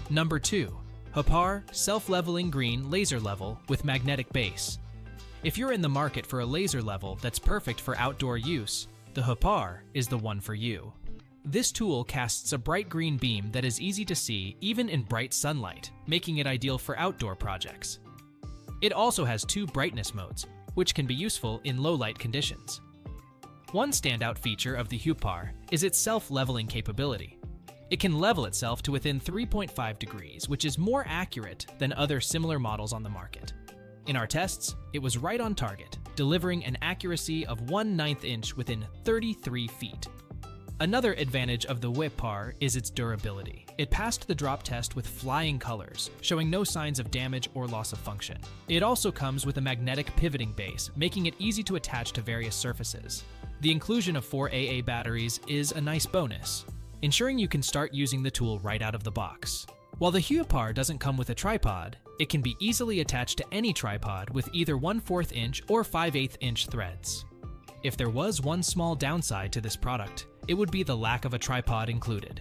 Number 2. Huepar self-leveling green laser level with magnetic base. If you're in the market for a laser level that's perfect for outdoor use, the Huepar is the one for you. This tool casts a bright green beam that is easy to see even in bright sunlight, making it ideal for outdoor projects. It also has 2 brightness modes, which can be useful in low-light conditions. One standout feature of the Huepar is its self-leveling capability. It can level itself to within 3.5 degrees, which is more accurate than other similar models on the market. In our tests, it was right on target, delivering an accuracy of 1/9 inch within 33 feet. Another advantage of the Huepar is its durability. It passed the drop test with flying colors, showing no signs of damage or loss of function. It also comes with a magnetic pivoting base, making it easy to attach to various surfaces. The inclusion of 4 AA batteries is a nice bonus, ensuring you can start using the tool right out of the box. While the Huepar doesn't come with a tripod, it can be easily attached to any tripod with either 1/4 inch or 5/8 inch threads. If there was one small downside to this product, it would be the lack of a tripod included.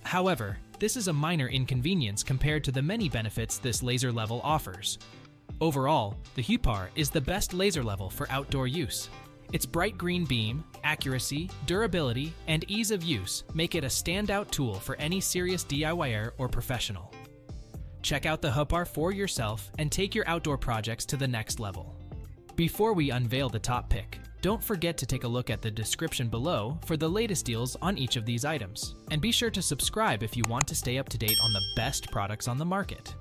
However, this is a minor inconvenience compared to the many benefits this laser level offers. Overall, the Huepar is the best laser level for outdoor use. Its bright green beam, accuracy, durability, and ease of use make it a standout tool for any serious DIYer or professional. Check out the Huepar for yourself and take your outdoor projects to the next level. Before we unveil the top pick, don't forget to take a look at the description below for the latest deals on each of these items. And be sure to subscribe if you want to stay up to date on the best products on the market.